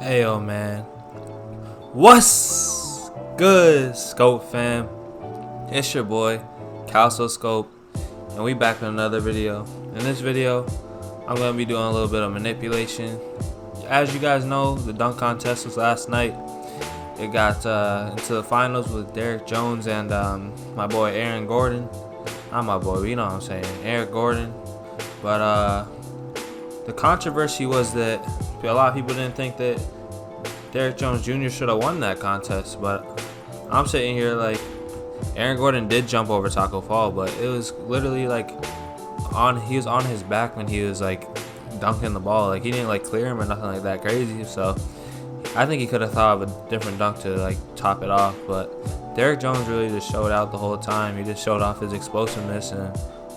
Ayo, man. What's good, Scope fam? It's your boy, Calso Scope, and we back with another video. In this video, I'm going to be doing a little bit of manipulation. As you guys know, the dunk contest was last night. It got into the finals with Derrick Jones and my boy Aaron Gordon. Not my boy, but you know what I'm saying, Aaron Gordon. But the controversy was that a lot of people didn't think that Derrick Jones Jr. should have won that contest, but I'm sitting here like Aaron Gordon did jump over Taco Fall, but it was literally like he was on his back when he was like dunking the ball. Like he didn't like clear him or nothing like that crazy. So I think he could have thought of a different dunk to like top it off. But Derrick Jones really just showed out the whole time. He just showed off his explosiveness, and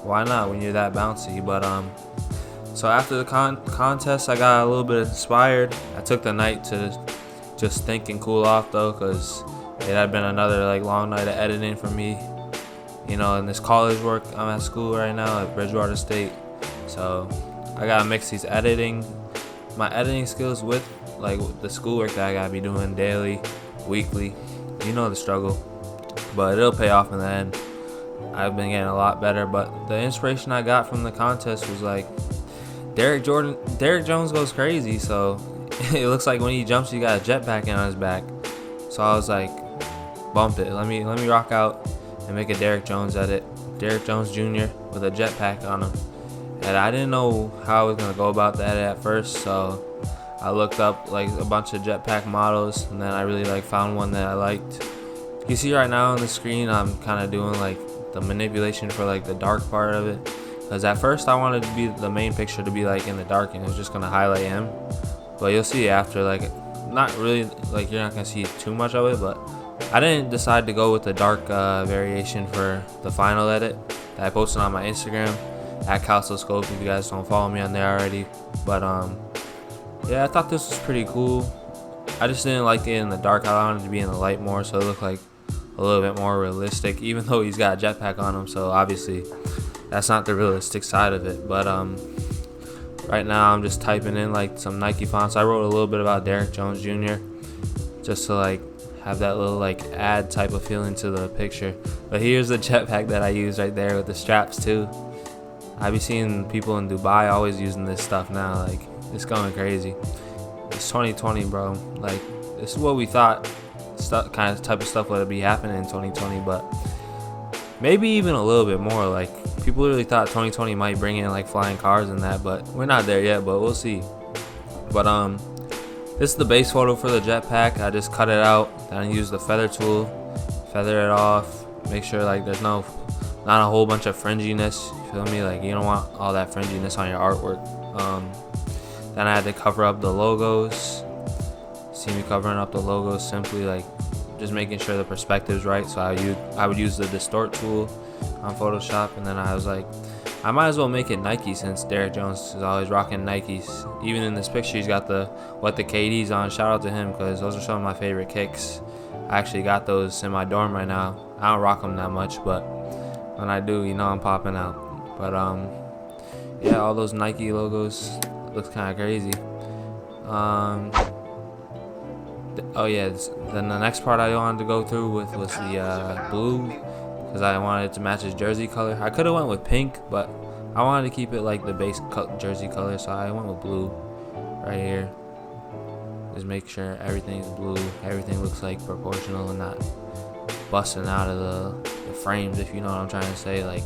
why not when you're that bouncy? But so after the contest, I got a little bit inspired. I took the night to just think and cool off though, because it had been another like long night of editing for me. You know, in this college work, I'm at school right now at Bridgewater State, so I gotta mix my editing skills with like the schoolwork that I gotta be doing daily, weekly. You know the struggle, but it'll pay off in the end. I've been getting a lot better, but the inspiration I got from the contest was like Derrick Jones goes crazy, so it looks like when he jumps, he got a jetpack on his back. So I was like, bump it. Let me rock out and make a Derrick Jones edit. Derrick Jones Jr. with a jetpack on him. And I didn't know how I was gonna go about the edit at first, so I looked up like a bunch of jetpack models, and then I really like found one that I liked. You see right now on the screen, I'm kind of doing like the manipulation for like the dark part of it. Because at first I wanted to be the main picture to be like in the dark, and it was just gonna highlight him. But you'll see after, like, not really, like you're not gonna see too much of it. But I didn't decide to go with the dark variation for the final edit that I posted on my Instagram at Calsoscope. If you guys don't follow me on there already, but yeah, I thought this was pretty cool. I just didn't like it in the dark. I wanted it to be in the light more, so it looked like a little bit more realistic. Even though he's got a jetpack on him, so obviously that's not the realistic side of it. But right now I'm just typing in like some Nike fonts. I wrote a little bit about Derrick Jones Jr. just to like have that little like ad type of feeling to the picture. But here's the jetpack that I use right there with the straps too. I be seeing people in Dubai always using this stuff now. Like, it's going crazy. It's 2020, bro. Like, this is what we thought type of stuff would be happening in 2020, but maybe even a little bit more. Like, people really thought 2020 might bring in like flying cars and that, but we're not there yet, but we'll see. But this is the base photo for the jetpack. I just cut it out, then I use the feather tool, feather it off, make sure like there's not a whole bunch of fringiness. You feel me? Like, you don't want all that fringiness on your artwork. Then I had to cover up the logos. See me covering up the logos, simply like just making sure the perspective's right. So I would use the distort tool on Photoshop, and then I was like, I might as well make it Nike, since Derrick Jones is always rocking Nikes. Even in this picture, he's got the KDs on. Shout out to him, because those are some of my favorite kicks. I actually got those in my dorm right now. I don't rock them that much, but when I do, you know I'm popping out. But yeah, all those Nike logos looks kind of crazy. Oh yeah, then the next part I wanted to go through with was the blue, because I wanted it to match his jersey color. I could have went with pink, but I wanted to keep it like the base jersey color, so I went with blue right here. Just make sure everything's blue, everything looks like proportional and not busting out of the frames, if you know what I'm trying to say. Like,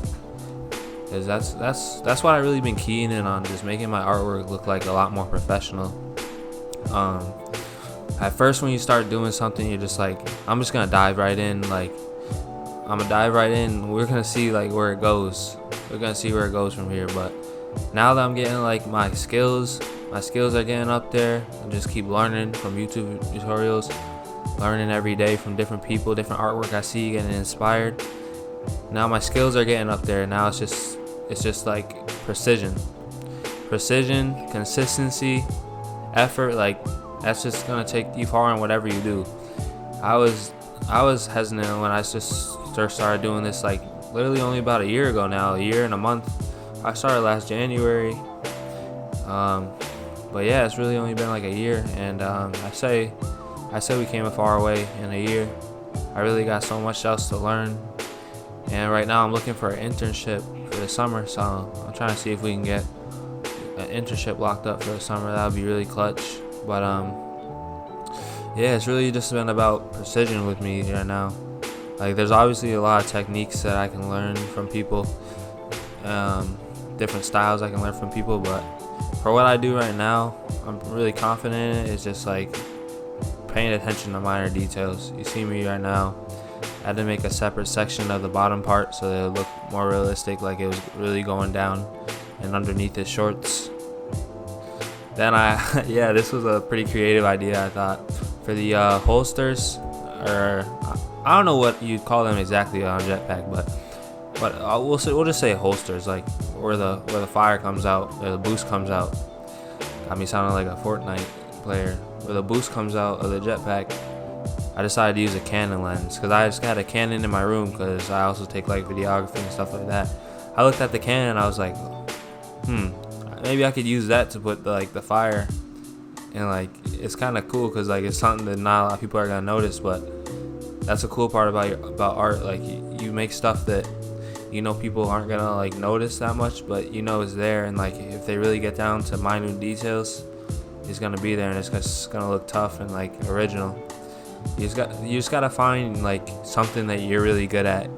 because that's what I really been keying in on, just making my artwork look like a lot more professional. At first, when you start doing something, you're just like, I'm just gonna dive right in. Like, I'm gonna dive right in. We're gonna see like where it goes. We're gonna see where it goes from here. But now that I'm getting like my skills are getting up there. I just keep learning from YouTube tutorials, learning every day from different people, different artwork I see, getting inspired. Now my skills are getting up there. Now it's just like precision, consistency, effort. Like, that's just gonna take you far in whatever you do. I was hesitant when I just started doing this, like literally only about a year ago now, a year and a month. I started last January. But yeah, it's really only been like a year, and I say we came a far way in a year. I really got so much else to learn, and right now I'm looking for an internship for the summer, so I'm trying to see if we can get an internship locked up for the summer. That would be really clutch. But yeah, it's really just been about precision with me right now. Like, there's obviously a lot of techniques that I can learn from people, different styles I can learn from people, but for what I do right now, I'm really confident in it. It's just like paying attention to minor details. You see me right now, I had to make a separate section of the bottom part so that it would look more realistic, like it was really going down and underneath his shorts. Then yeah, this was a pretty creative idea, I thought, for the holsters, or I don't know what you'd call them exactly on jetpack, but we'll just say holsters, like where the fire comes out, where the boost comes out. Got me sounding like a Fortnite player. Where the boost comes out of the jetpack, I decided to use a Canon lens because I just got a Canon in my room because I also take like videography and stuff like that. I looked at the Canon and I was like, maybe I could use that to put the fire, and like it's kind of cool because like it's something that not a lot of people are gonna notice, but that's a cool part about art. Like you make stuff that people aren't gonna like notice that much, but it's there, and like if they really get down to minute details, it's gonna be there, and it's just gonna look tough and like original. You just gotta find like something that you're really good at,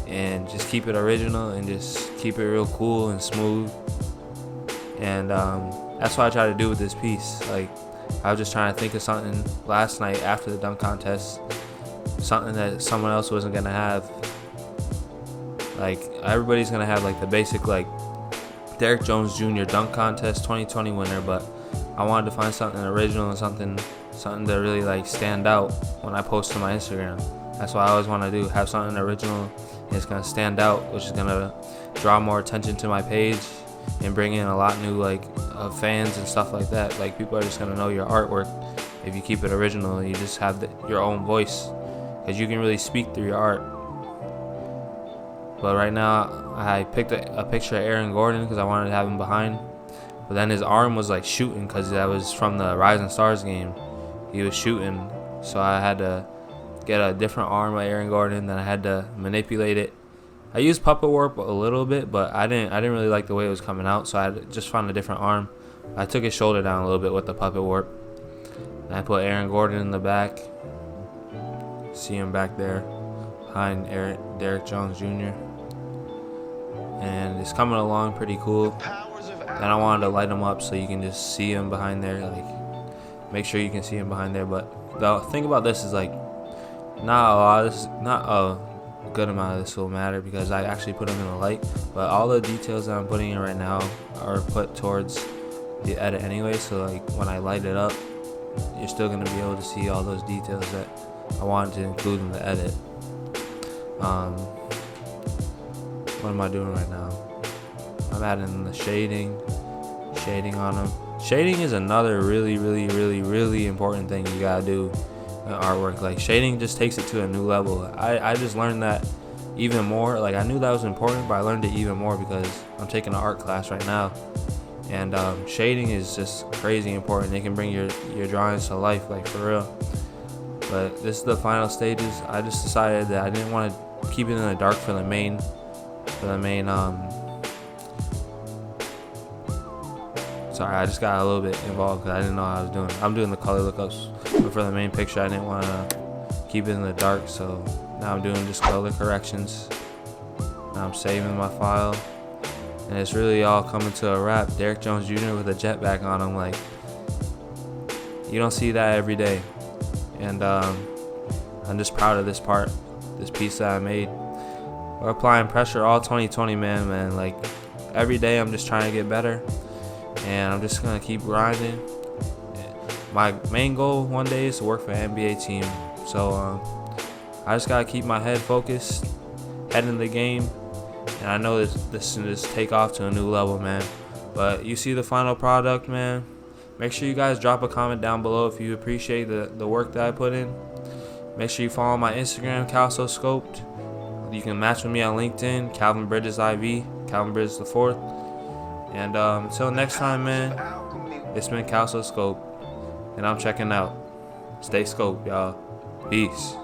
and just keep it original and just keep it real cool and smooth. And that's what I try to do with this piece. Like, I was just trying to think of something last night after the dunk contest, something that someone else wasn't gonna have. Like, everybody's gonna have like the basic like Derrick Jones Jr. dunk contest 2020 winner, but I wanted to find something original and something that really like stand out when I post to my Instagram. That's what I always want to do, have something original and it's gonna stand out, which is gonna draw more attention to my page and bring in a lot new of fans and stuff like that. Like, people are just gonna know your artwork if you keep it original and you just have your own voice, because you can really speak through your art. But right now I picked a picture of Aaron Gordon because I wanted to have him behind, but then his arm was like shooting because that was from the Rising Stars game. He was shooting, so I had to get a different arm of Aaron Gordon. Then I had to manipulate it. I used puppet warp a little bit, but I didn't really like the way it was coming out, so I just found a different arm. I took his shoulder down a little bit with the puppet warp, and I put Aaron Gordon in the back. See him back there behind Derrick Jones Jr. And it's coming along pretty cool. And I wanted to light him up so you can just see him behind there, like make sure you can see him behind there. But the thing about this is like not a good amount of this will matter because I actually put him in the light, but all the details that I'm putting in right now are put towards the edit anyway, so like when I light it up, you're still going to be able to see all those details that I wanted to include in the edit. What am I doing right now? I'm adding the shading on them. Shading is another really important thing you gotta do in artwork. Like, shading just takes it to a new level. I just learned that even more. Like, I knew that was important, but I learned it even more because I'm taking an art class right now, and shading is just crazy important. It can bring your drawings to life, like, for real. But this is the final stages. I just decided that I didn't want to keep it in the dark for the main sorry, I just got a little bit involved because I didn't know what I was doing. I'm doing the color lookups, but for the main picture I didn't want to keep it in the dark, so now I'm doing just color corrections. Now I'm saving my file, and it's really all coming to a wrap. Derrick Jones Jr. with a jetpack on him, like, you don't see that every day, and I'm just proud of this piece that I made. We're applying pressure all 2020, man. Like, every day I'm just trying to get better, and I'm just gonna keep grinding. My main goal one day is to work for an NBA team, so I just gotta keep my head focused, head in the game, and I know this can just take off to a new level, man. But you see the final product, man. Make sure you guys drop a comment down below if you appreciate the work that I put in. Make sure you follow my Instagram, CalSoScoped. You can match with me on LinkedIn, Calvin Bridges IV, Calvin Bridges IV. And until next time, man, it's been Calso Scope, and I'm checking out. Stay scope, y'all. Peace.